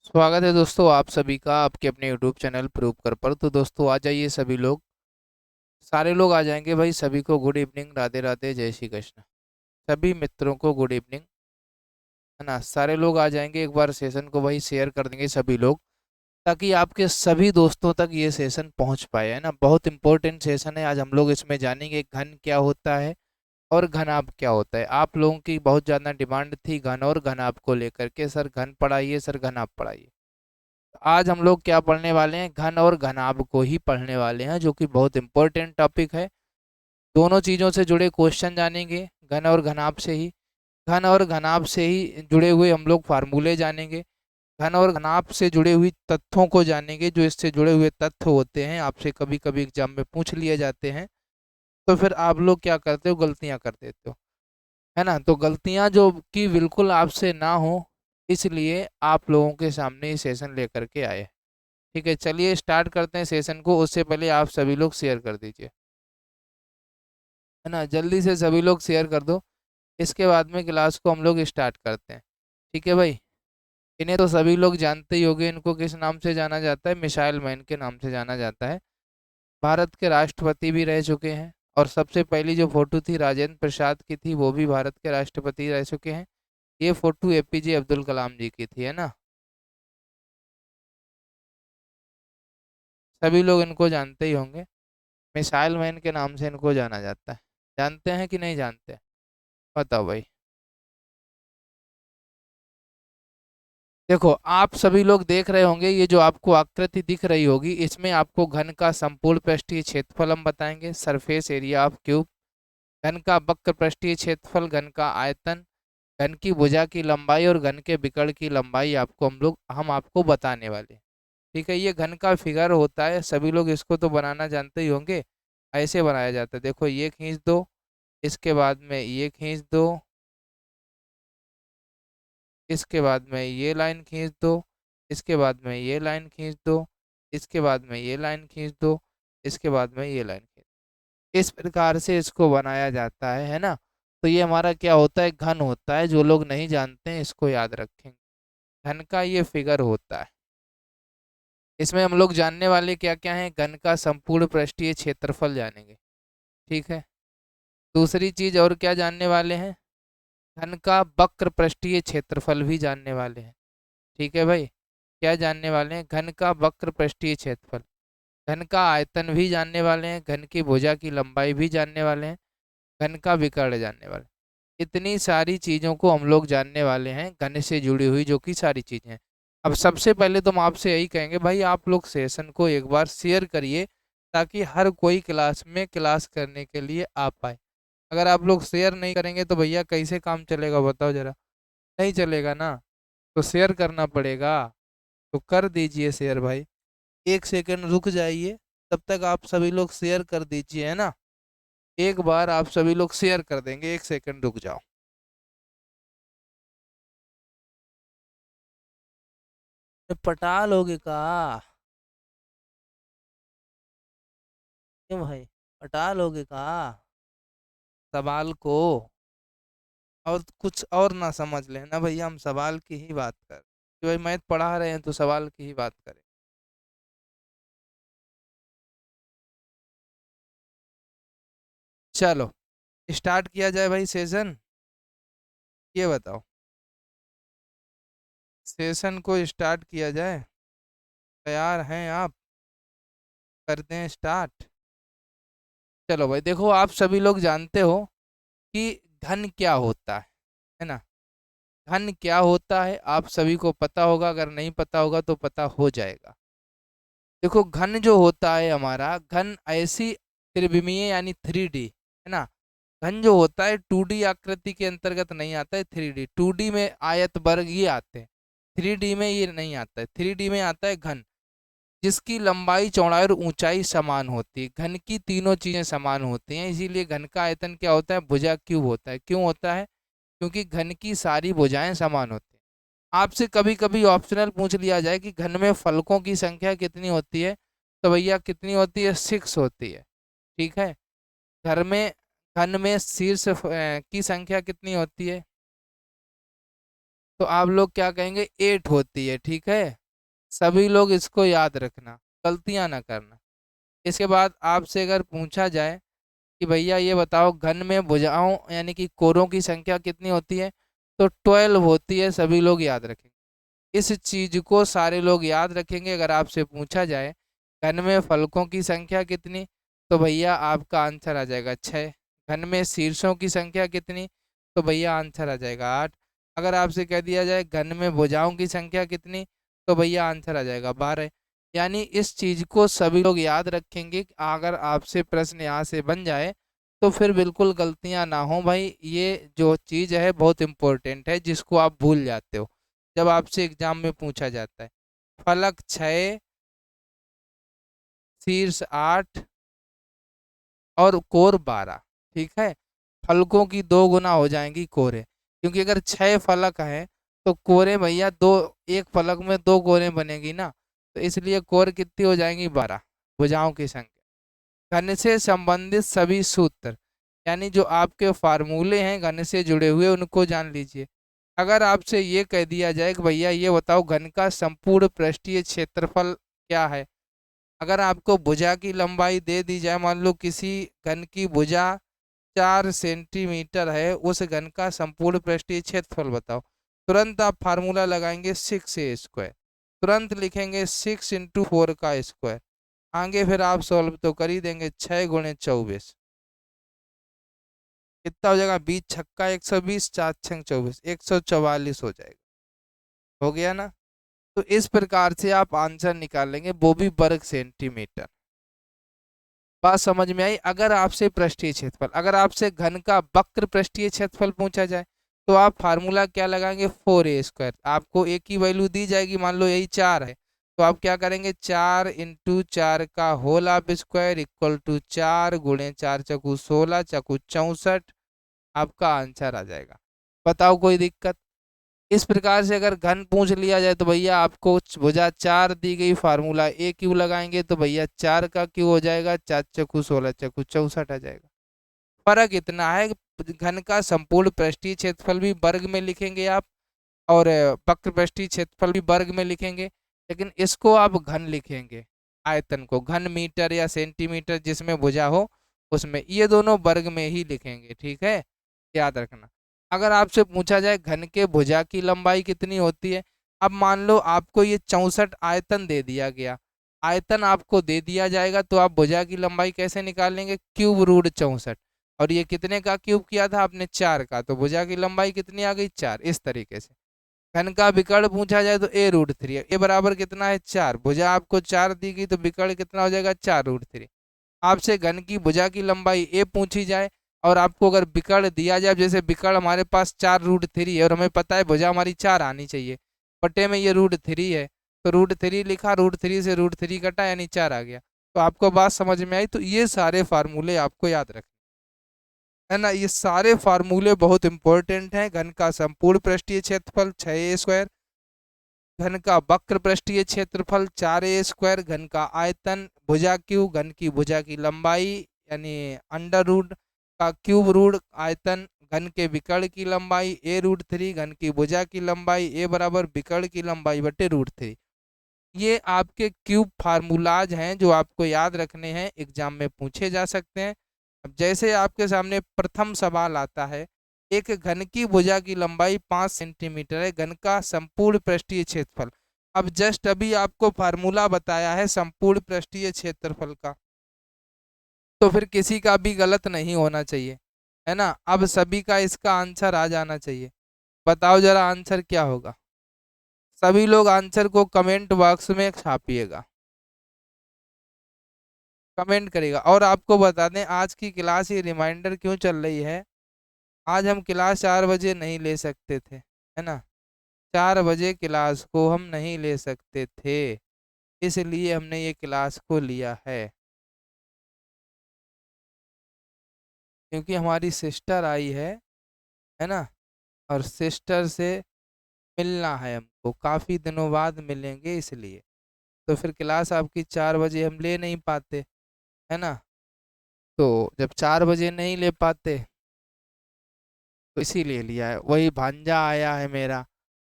स्वागत है दोस्तों आप सभी का आपके अपने यूट्यूब चैनल प्रूव कर पर। तो दोस्तों आ जाइए सभी लोग, सारे लोग आ जाएंगे भाई। सभी को गुड इवनिंग, राधे राधे, जय श्री कृष्ण। सभी मित्रों को गुड इवनिंग, है ना। सारे लोग आ जाएंगे, एक बार सेशन को भाई शेयर कर देंगे सभी लोग, ताकि आपके सभी दोस्तों तक ये सेशन पहुंच पाए, है ना। बहुत इंपॉर्टेंट सेशन है आज। हम लोग इसमें जानेंगे घन क्या होता है और घनाभ क्या होता है। आप लोगों की बहुत ज़्यादा डिमांड थी घन और घनाभ को लेकर के, सर घन पढ़ाइए, सर घनाभ पढ़ाइए। आज हम लोग क्या पढ़ने वाले हैं, घन और घनाभ को ही पढ़ने वाले हैं, जो कि बहुत इंपॉर्टेंट टॉपिक है। दोनों चीज़ों से जुड़े क्वेश्चन जानेंगे, घन और घनाभ से ही। घन और घनाभ से ही जुड़े हुए हम लोग फार्मूले जानेंगे। घन और घनाभ से जुड़े हुई तथ्यों को जानेंगे, जो इससे जुड़े हुए तथ्य होते हैं आपसे कभी कभी एग्जाम में पूछ लिए जाते हैं। तो फिर आप लोग क्या करते हो, गलतियां कर देते हो, है ना। तो गलतियां जो कि बिल्कुल आपसे ना हो, इसलिए आप लोगों के सामने ये सेशन लेकर के आए। ठीक है, चलिए स्टार्ट करते हैं सेशन को। उससे पहले आप सभी लोग शेयर कर दीजिए, है ना। जल्दी से सभी लोग शेयर कर दो। इसके बाद में क्लास को हम लोग स्टार्ट करते हैं। ठीक है भाई। इन्हें तो सभी लोग जानते ही होंगे, इनको किस नाम से जाना जाता है, मिसाइल मैन के नाम से जाना जाता है। भारत के राष्ट्रपति भी रह चुके हैं। और सबसे पहली जो फोटो थी राजेंद्र प्रसाद की थी, वो भी भारत के राष्ट्रपति रह चुके हैं। ये फोटो एपीजे अब्दुल कलाम जी की थी, है ना। सभी लोग इनको जानते ही होंगे। मिसाइल मैन के नाम से इनको जाना जाता है। जानते हैं कि नहीं जानते, बताओ भाई। देखो, आप सभी लोग देख रहे होंगे, ये जो आपको आकृति दिख रही होगी, इसमें आपको घन का संपूर्ण पृष्ठीय क्षेत्रफल हम बताएंगे, सरफेस एरिया ऑफ क्यूब। घन का वक्र पृष्ठीय क्षेत्रफल, घन का आयतन, घन की भुजा की लंबाई और घन के विकर्ण की लंबाई आपको हम आपको बताने वाले हैं। ठीक है, ये घन का फिगर होता है, सभी लोग इसको तो बनाना जानते ही होंगे। ऐसे बनाया जाता है, देखो ये खींच दो, इसके बाद में ये खींच दो, इसके बाद में ये लाइन खींच दो, इसके बाद में ये लाइन खींच दो, इसके बाद में ये लाइन खींच दो, इसके बाद में ये लाइन खींच दो। इस प्रकार से इसको बनाया जाता है ना। तो ये हमारा क्या होता है, घन होता है। जो लोग नहीं जानते हैं इसको याद रखेंगे, घन का ये फिगर होता है। इसमें हम लोग जानने वाले क्या क्या हैं, घन का संपूर्ण पृष्ठीय क्षेत्रफल जानेंगे। ठीक है। दूसरी चीज और क्या जानने वाले हैं, घन का वक्र पृष्ठीय क्षेत्रफल भी जानने वाले हैं। ठीक है भाई। क्या जानने वाले हैं, घन का वक्र पृष्ठीय क्षेत्रफल। घन का आयतन भी जानने वाले हैं, घन की भुजा की लंबाई भी जानने वाले हैं, घन का विकर्ण जानने वाले हैं। इतनी सारी चीज़ों को हम लोग जानने वाले हैं, घन से जुड़ी हुई जो कि सारी चीज़ें हैं। अब सबसे पहले तो हम आपसे यही कहेंगे भाई, आप लोग सेशन को एक बार शेयर करिए, ताकि हर कोई क्लास में क्लास करने के लिए आ पाए। अगर आप लोग शेयर नहीं करेंगे तो भैया कैसे काम चलेगा, बताओ जरा। नहीं चलेगा ना। तो शेयर करना पड़ेगा। तो कर दीजिए शेयर भाई। एक सेकंड रुक जाइए, तब तक आप सभी लोग शेयर कर दीजिए, है ना। एक बार आप सभी लोग शेयर कर देंगे, एक सेकंड रुक जाओ। पटा लोगे का, क्यों भाई, पटा लोगे का सवाल को। और कुछ और ना समझ लेना भैया, हम सवाल की ही बात कर, कि भाई मैथ पढ़ा रहे हैं तो सवाल की ही बात करें। चलो स्टार्ट किया जाए भाई सेशन। ये बताओ, सेशन को स्टार्ट किया जाए, तैयार हैं आप, करते हैं स्टार्ट। चलो भाई, देखो आप सभी लोग जानते हो कि घन क्या होता है ना। घन क्या होता है आप सभी को पता होगा, अगर नहीं पता होगा तो पता हो जाएगा। देखो, घन जो होता है हमारा, घन ऐसी त्रिविमीय यानी 3D, है ना। घन जो होता है 2D आकृति के अंतर्गत नहीं आता है, 3D। 2D में आयत वर्ग ये आते हैं, 3D में ये नहीं आता है। 3D में आता है घन, जिसकी लंबाई चौड़ाई और ऊंचाई समान होती है। घन की तीनों चीजें समान होती हैं, इसीलिए घन का आयतन क्या होता है, भुजा क्यूब होता है। क्यों होता है, क्योंकि घन की सारी भुजाएं समान होती हैं। आपसे कभी कभी ऑप्शनल पूछ लिया जाए कि घन में फलकों की संख्या कितनी होती है, तो भैया कितनी होती है, 6 होती है। ठीक है। घर में घन में शीर्ष की संख्या कितनी होती है, तो आप लोग क्या कहेंगे 8 होती है, ठीक है। सभी लोग इसको याद रखना, गलतियां ना करना। इसके बाद आपसे अगर पूछा जाए कि भैया ये बताओ घन में भुजाओं यानी कि कोरों की संख्या कितनी होती है, तो 12 होती है, सभी लोग याद रखेंगे। इस चीज को सारे लोग याद रखेंगे। अगर आपसे पूछा जाए घन में फलकों की संख्या कितनी, तो भैया आपका आंसर आ जाएगा 6। घन में शीर्षों की संख्या कितनी, तो भैया आंसर आ जाएगा 8। अगर आपसे कह दिया जाए घन में भुजाओं की संख्या कितनी, तो भैया आंसर आ जाएगा 12। यानी इस चीज को सभी लोग याद रखेंगे। अगर आपसे प्रश्न यहाँ से बन जाए तो फिर बिल्कुल गलतियां ना हो भाई। ये जो चीज है बहुत इंपॉर्टेंट है, जिसको आप भूल जाते हो जब आपसे एग्जाम में पूछा जाता है। फलक 6, शीर्ष 8 और कोर 12, ठीक है। फलकों की 2 गुना हो जाएंगी कोरे, क्योंकि अगर 6 फलक हैं तो कोरे भैया दो, एक फलक में 2 कोरे बनेगी ना, तो इसलिए कोर कितनी हो जाएंगी 12, भुजाओं की संख्या। घन से संबंधित सभी सूत्र यानी जो आपके फार्मूले हैं घन से जुड़े हुए उनको जान लीजिए। अगर आपसे ये कह दिया जाए कि भैया ये बताओ घन का संपूर्ण पृष्ठीय क्षेत्रफल क्या है। अगर आपको भुजा की लंबाई दे दी जाए, मान लो किसी घन की भुजा 4 सेंटीमीटर है, उस घन का संपूर्ण पृष्ठीय क्षेत्रफल बताओ। तुरंत आप फार्मूला लगाएंगे 6a², तुरंत लिखेंगे 6 × 4 का स्क्वायर। आगे फिर आप सॉल्व तो कर ही देंगे, 6 × 24 कितना हो जाएगा, 20 छक्का 120, 4 6 24, 144 हो जाएगा। हो गया ना। तो इस प्रकार से आप आंसर निकालेंगे, वो भी वर्ग सेंटीमीटर। बात समझ में आई। अगर आपसे पृष्ठीय क्षेत्रफल, अगर आपसे घन का वक्र पृष्ठीय क्षेत्रफल पूछा जाए तो आप फार्मूला क्या लगाएंगे, 4a²। आपको एक ही वैल्यू दी जाएगी, मान लो यही 4 है, तो आप क्या करेंगे 4 × 4 का whole of square equal to 4 × 4 × 4 = 16 × 64, आपका आंसर आ जाएगा। बताओ कोई दिक्कत। इस प्रकार से अगर घन पूछ लिया जाए तो भैया आपको भुजा 4 दी गई, फार्मूला ए क्यू लगाएंगे तो भैया 4 का क्यू हो जाएगा, 4 × 16 = 64 आ जाएगा। फर्क इतना है कि घन का संपूर्ण पृष्ठीय क्षेत्रफल भी वर्ग में लिखेंगे आप, और वक्र पृष्ठीय क्षेत्रफल भी वर्ग में लिखेंगे, लेकिन इसको आप घन लिखेंगे। आयतन को घन मीटर या सेंटीमीटर जिसमें भुजा हो उसमें, ये दोनों वर्ग में ही लिखेंगे, ठीक है, याद रखना। अगर आपसे पूछा जाए घन के भुजा की लंबाई कितनी होती है, अब मान लो आपको ये 64 आयतन दे दिया गया, आयतन आपको दे दिया जाएगा तो आप भुजा की लंबाई कैसे निकाल लेंगे, क्यूब रूट 64। और ये कितने का क्यूब किया था आपने, 4 का, तो भुजा की लंबाई कितनी आ गई, 4। इस तरीके से घन का विकर्ण पूछा जाए तो a√3 है, ए बराबर कितना है 4, भुजा आपको 4 दी गई तो विकर्ण कितना हो जाएगा, 4√3। आपसे घन की भुजा की लंबाई ए पूछी जाए और आपको अगर विकर्ण दिया जाए, जैसे विकर्ण हमारे पास 4√3 है और हमें पता है भुजा हमारी 4 आनी चाहिए, बटे में ये √3 है, तो √3 लिखा, √3 से √3 कटा यानी 4 आ गया। तो आपको बात समझ में आई। तो ये सारे फार्मूले आपको याद रखने, है ना, ये सारे फार्मूले बहुत इंपॉर्टेंट हैं। घन का संपूर्ण पृष्ठीय क्षेत्रफल 6a², घन का वक्र पृष्ठीय क्षेत्रफल 4a², घन का आयतन भुजा क्यू, घन की भुजा की लंबाई यानी अंडर रूट का क्यूब रूट आयतन, घन के विकर्ण की लंबाई a√3, घन की भुजा की लंबाई a बराबर विकर्ण की लंबाई बटे √3। ये आपके क्यूब फार्मूलाज हैं जो आपको याद रखने हैं, एग्जाम में पूछे जा सकते हैं। अब जैसे आपके सामने प्रथम सवाल आता है, एक घन की भुजा की लंबाई 5 सेंटीमीटर है, घन का संपूर्ण पृष्ठीय क्षेत्रफल। अब जस्ट अभी आपको फार्मूला बताया है संपूर्ण पृष्ठीय क्षेत्रफल का, तो फिर किसी का भी गलत नहीं होना चाहिए, है ना। अब सभी का इसका आंसर आ जाना चाहिए। बताओ जरा आंसर क्या होगा। सभी लोग आंसर को कमेंट बॉक्स में छापिएगा, कमेंट करेगा। और आपको बता दें आज की क्लास ये रिमाइंडर क्यों चल रही है, आज हम क्लास 4 बजे नहीं ले सकते थे, है ना। 4 बजे क्लास को हम नहीं ले सकते थे, इसलिए हमने ये क्लास को लिया है, क्योंकि हमारी सिस्टर आई है ना, और सिस्टर से मिलना है हमको, काफ़ी दिनों बाद मिलेंगे इसलिए। तो फिर क्लास आपकी 4 बजे हम ले नहीं पाते, है ना। तो जब 4 बजे नहीं ले पाते तो इसीलिए लिया है। वही भांजा आया है मेरा,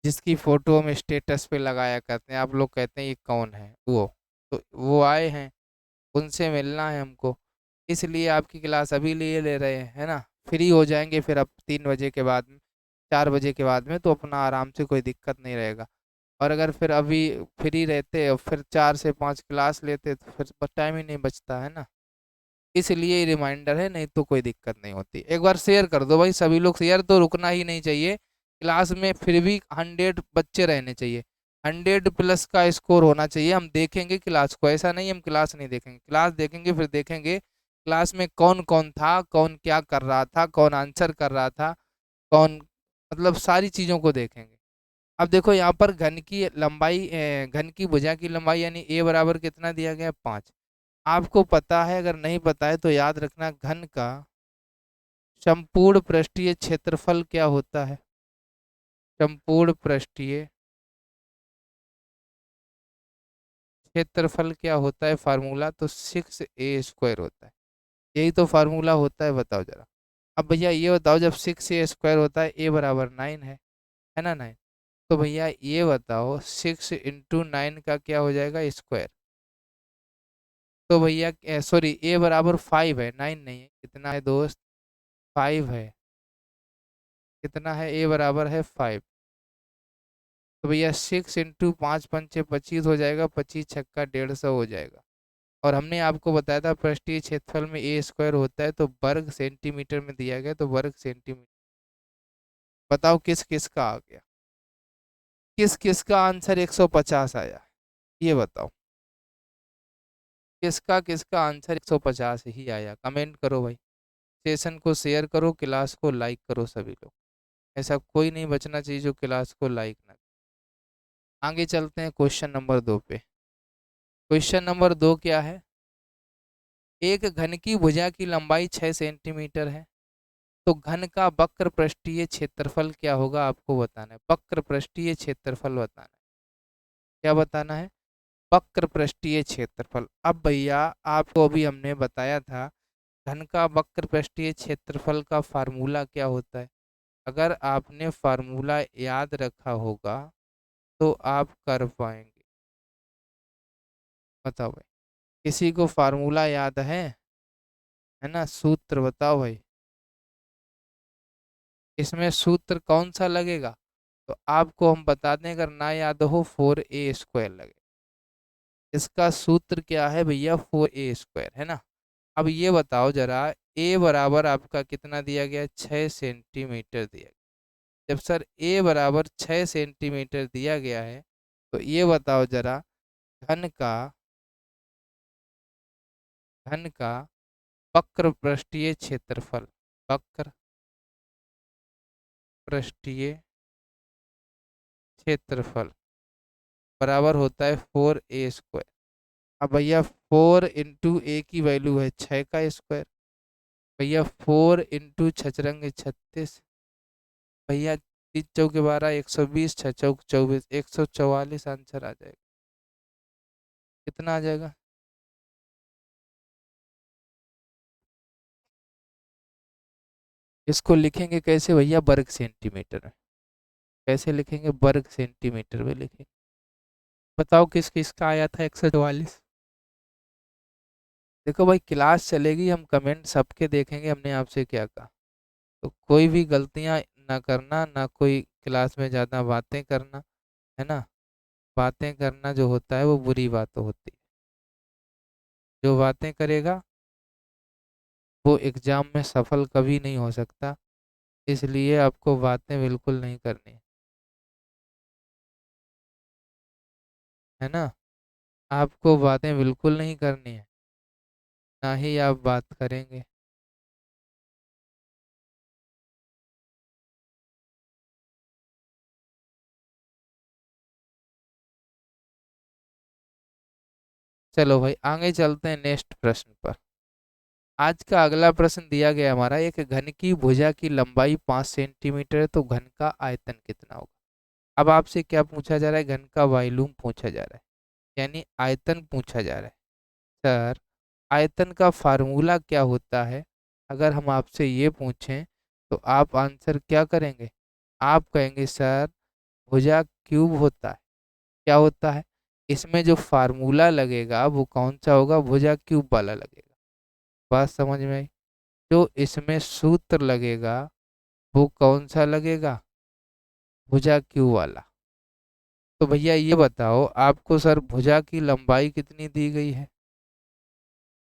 जिसकी फोटो हम स्टेटस पे लगाया करते हैं, आप लोग कहते हैं ये कौन है, वो तो वो आए हैं, उनसे मिलना है हमको, इसलिए आपकी क्लास अभी लिए ले रहे हैं, है ना। फ्री हो जाएंगे फिर अब 3 बजे के बाद में, 4 बजे के बाद में, तो अपना आराम से कोई दिक्कत नहीं रहेगा। और अगर फिर अभी फ्री रहते और फिर 4 से 5 क्लास लेते तो फिर टाइम ही नहीं बचता, है ना। इसलिए रिमाइंडर है, नहीं तो कोई दिक्कत नहीं होती। एक बार शेयर कर दो भाई सभी लोग, शेयर तो रुकना ही नहीं चाहिए। क्लास में फिर भी 100 बच्चे रहने चाहिए, 100+ का स्कोर होना चाहिए। हम देखेंगे क्लास को, ऐसा नहीं हम क्लास नहीं देखेंगे, क्लास देखेंगे, फिर देखेंगे क्लास में कौन कौन था, कौन क्या कर रहा था, कौन आंसर कर रहा था, कौन, मतलब सारी चीज़ों को देखेंगे। अब देखो यहाँ पर घन की लंबाई, घन की भुजा की लंबाई यानी ए बराबर कितना दिया गया है, 5। आपको पता है, अगर नहीं पता है तो याद रखना, घन का संपूर्ण पृष्ठीय क्षेत्रफल क्या होता है। संपूर्ण पृष्ठीय क्षेत्रफल क्या होता है, फार्मूला तो 6a² होता है। यही तो फार्मूला होता है, बताओ जरा। अब भैया ये बताओ, जब 6a² होता है, ए बराबर 9 है ना, 9। तो भैया ये बताओ 6 × 9 का क्या हो जाएगा, स्क्वायर। तो भैया सॉरी, ए बराबर 5 है, 9 नहीं है, कितना है दोस्त, 5 है। कितना है, ए बराबर है 5। तो भैया 6 × 5 × 5 = 25 हो जाएगा, 25 छक्का 150 हो जाएगा। और हमने आपको बताया था पृष्ठीय क्षेत्रफल में a² होता है, तो वर्ग सेंटीमीटर में दिया गया, तो वर्ग सेंटीमीटर। बताओ किस किस का आ गया, किस किस का आंसर 150 आया, ये बताओ। किसका किसका आंसर 150 ही आया, कमेंट करो भाई। सेशन को शेयर करो, क्लास को लाइक करो सभी लोग। ऐसा कोई नहीं बचना चाहिए जो क्लास को लाइक ना करे। आगे चलते हैं क्वेश्चन नंबर 2 पे। क्वेश्चन नंबर 2 क्या है, एक घन की भुजा की लंबाई 6 सेंटीमीटर है, तो घन का वक्र पृष्ठीय क्षेत्रफल क्या होगा, आपको बताना है। वक्र पृष्ठीय क्षेत्रफल बताना है, क्या बताना है, वक्र पृष्ठीय क्षेत्रफल। अब भैया आपको अभी हमने बताया था, घन का वक्र पृष्ठीय क्षेत्रफल का फार्मूला क्या होता है। अगर आपने फार्मूला याद रखा होगा तो आप कर पाएंगे। बताओ भाई, किसी को फार्मूला याद है ना, सूत्र बताओ भाई। इसमें सूत्र कौन सा लगेगा, तो आपको हम बता दें, अगर ना याद हो 4a² लगे। इसका सूत्र क्या है भैया, 4a² है ना। अब ये बताओ जरा, a बराबर आपका कितना दिया गया, 6 सेंटीमीटर दिया गया। जब सर a बराबर 6 सेंटीमीटर दिया गया है, तो ये बताओ जरा, घन का घन का वक्र पृष्ठीय क्षेत्रफल, वक्र पृष्ठीय क्षेत्रफल बराबर होता है 4a²। अब भैया 4 × a की वैल्यू है 6 का स्क्वायर, भैया 4 × 6 × 36, भैया 3 × 4 = 12, 120, 6 × 4 = 24, 144 आंसर आ जाएगा। कितना आ जाएगा, इसको लिखेंगे कैसे भैया, वर्ग सेंटीमीटर में। कैसे लिखेंगे, वर्ग सेंटीमीटर में लिखेंगे। बताओ किस किस का आया था 144। देखो भाई क्लास चलेगी, हम कमेंट सबके देखेंगे, हमने आपसे क्या कहा। तो कोई भी गलतियां ना करना, ना कोई क्लास में ज़्यादा बातें करना, है ना। बातें करना जो होता है वो बुरी बात होती है। जो बातें करेगा वो एग्जाम में सफल कभी नहीं हो सकता, इसलिए आपको बातें बिल्कुल नहीं करनी, है ना। आपको बातें बिल्कुल नहीं करनी है, ना ही आप बात करेंगे। चलो भाई आगे चलते हैं नेक्स्ट प्रश्न पर। आज का अगला प्रश्न दिया गया हमारा, एक घन की भुजा की लंबाई 5 सेंटीमीटर है, तो घन का आयतन कितना होगा। अब आपसे क्या पूछा जा रहा है, घन का वॉल्यूम पूछा जा रहा है, यानी आयतन पूछा जा रहा है। सर आयतन का फार्मूला क्या होता है, अगर हम आपसे ये पूछें तो आप आंसर क्या करेंगे। आप कहेंगे सर भुजा क्यूब होता है। क्या होता है? इसमें जो फार्मूला लगेगा वो कौन सा होगा? भुजा क्यूब वाला लगेगा। बात समझ में आई? जो इसमें सूत्र लगेगा वो कौन सा लगेगा? भुजा क्यूब वाला। तो भैया ये बताओ आपको, सर भुजा की लंबाई कितनी दी गई है?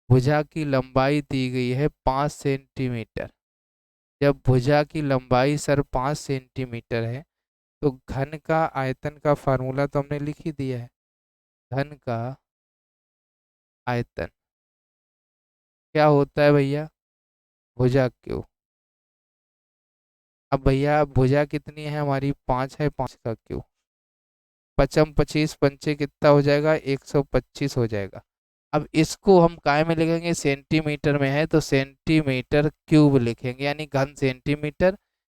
भुजा की लंबाई दी गई है 5 सेंटीमीटर। जब भुजा की लंबाई सर 5 सेंटीमीटर है तो घन का आयतन का फार्मूला तो हमने लिख ही दिया है। घन का आयतन क्या होता है भैया? भुजा क्यूब। अब भैया भुजा कितनी है हमारी? 5 है, 5 का क्यूब। पचम 25 पंचे कितना हो जाएगा? 125 हो जाएगा। अब इसको हम काय में लिखेंगे? सेंटीमीटर में है तो सेंटीमीटर क्यूब लिखेंगे, यानी घन सेंटीमीटर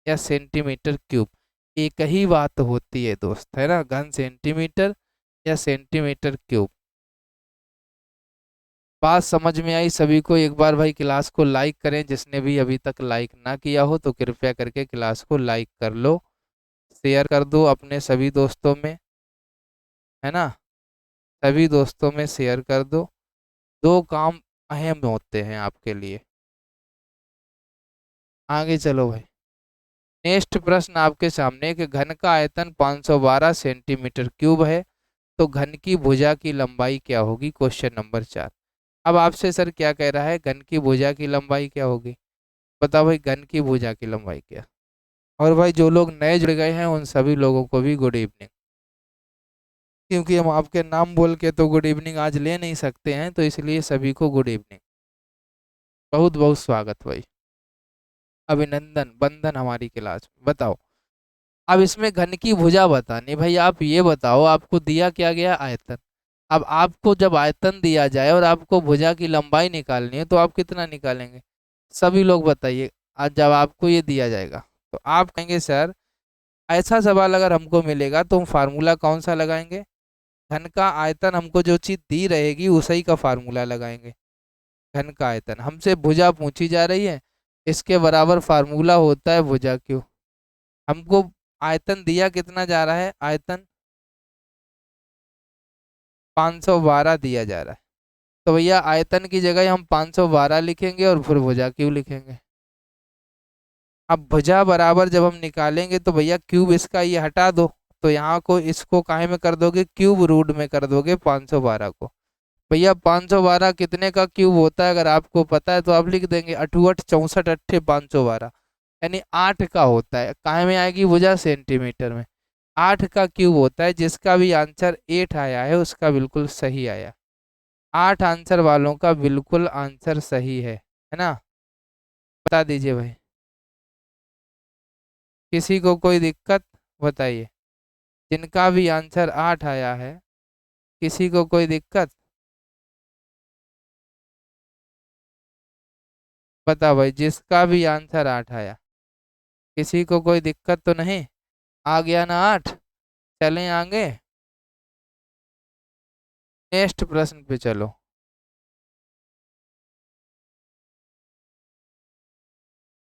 या सेंटीमीटर क्यूब एक ही बात होती है दोस्त, है ना? घन सेंटीमीटर या सेंटीमीटर क्यूब। बात समझ में आई सभी को? एक बार भाई क्लास को लाइक करें, जिसने भी अभी तक लाइक ना किया हो तो कृपया करके क्लास को लाइक कर लो, शेयर कर दो अपने सभी दोस्तों में, है ना? सभी दोस्तों में शेयर कर दो। दो काम अहम होते हैं आपके लिए। आगे चलो भाई। नेक्स्ट प्रश्न आपके सामने कि घन का आयतन 512 सेंटीमीटर क्यूब है तो घन की भुजा की लंबाई क्या होगी? Question number 4। अब आपसे सर क्या कह रहा है? घन की भुजा की लंबाई क्या होगी? बताओ भाई, घन की भुजा की लंबाई क्या? और भाई जो लोग नए जुड़ गए हैं उन सभी लोगों को भी गुड इवनिंग, क्योंकि हम आपके नाम बोल के तो गुड इवनिंग आज ले नहीं सकते हैं, तो इसलिए सभी को गुड इवनिंग, बहुत बहुत स्वागत भाई, अभिनंदन बंदन हमारी क्लास में। बताओ अब इसमें घन की भुजा बतानी। भाई आप ये बताओ, आपको दिया क्या गया? आयतन। अब आपको जब आयतन दिया जाए और आपको भुजा की लंबाई निकालनी है तो आप कितना निकालेंगे? सभी लोग बताइए। आज जब आपको ये दिया जाएगा तो आप कहेंगे सर, ऐसा सवाल अगर हमको मिलेगा तो हम फार्मूला कौन सा लगाएंगे? घन का आयतन, हमको जो चीज दी रहेगी उसी का फार्मूला लगाएंगे। घन का आयतन, हमसे भुजा पूछी जा रही है, इसके बराबर फार्मूला होता है भुजा क्यू। हमको आयतन दिया कितना जा रहा है? आयतन 512 दिया जा रहा है, तो भैया आयतन की जगह हम 512 लिखेंगे और फिर भुजा क्यू लिखेंगे। अब भुजा बराबर जब हम निकालेंगे तो भैया क्यूब इसका ये हटा दो, तो यहाँ को इसको काहे में कर दोगे? क्यूब रूट में कर दोगे 512 को। भैया 512 कितने का क्यूब होता है अगर आपको पता है तो आप लिख देंगे। 88 64 अट्ठे 512, यानी 8 का होता है। काहे में आएगी भुजा? सेंटीमीटर में। 8 का क्यूब होता है। जिसका भी आंसर 8 आया है उसका बिल्कुल सही आया। 8 आंसर वालों का बिल्कुल आंसर सही है ना? बता दीजिए भाई, किसी को कोई दिक्कत? बताइए। जिनका भी आंसर 8 आया है, किसी को कोई दिक्कत? बता भाई, जिसका भी आंसर 8 आया, किसी को कोई दिक्कत तो नहीं? आ गया ना 8? चलें आगे, नेक्स्ट प्रश्न पे चलो।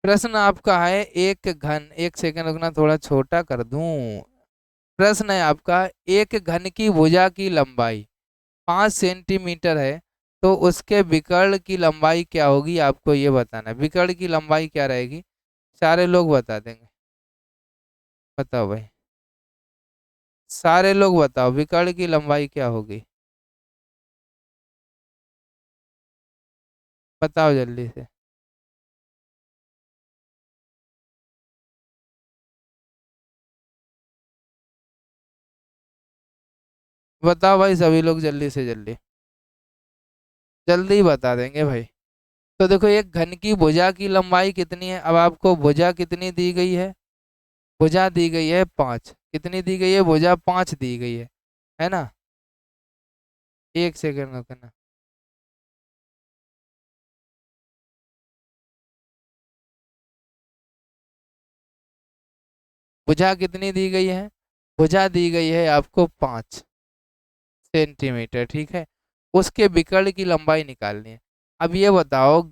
प्रश्न आपका है एक घन, एक सेकंड रुकना, थोड़ा छोटा कर दूं। प्रश्न है आपका, एक घन की भुजा की लंबाई 5 सेंटीमीटर है तो उसके विकर्ण की लंबाई क्या होगी? आपको ये बताना है। विकर्ण की लंबाई क्या रहेगी? सारे लोग बता देंगे। बताओ भाई, सारे लोग बताओ विकर्ण की लंबाई क्या होगी? बताओ जल्दी से। बताओ भाई सभी लोग जल्दी से जल्दी, जल्दी बता देंगे भाई। तो देखो, एक घन की भुजा की लंबाई कितनी है? अब आपको भुजा कितनी दी गई है? भुजा दी गई है 5। कितनी दी गई है? भुजा 5 दी गई है ना? एक सेकंड रुकना। भुजा कितनी दी गई है? भुजा दी गई है आपको 5 सेंटीमीटर, ठीक है। उसके विकर्ण की लंबाई निकालनी है। अब ये बताओ,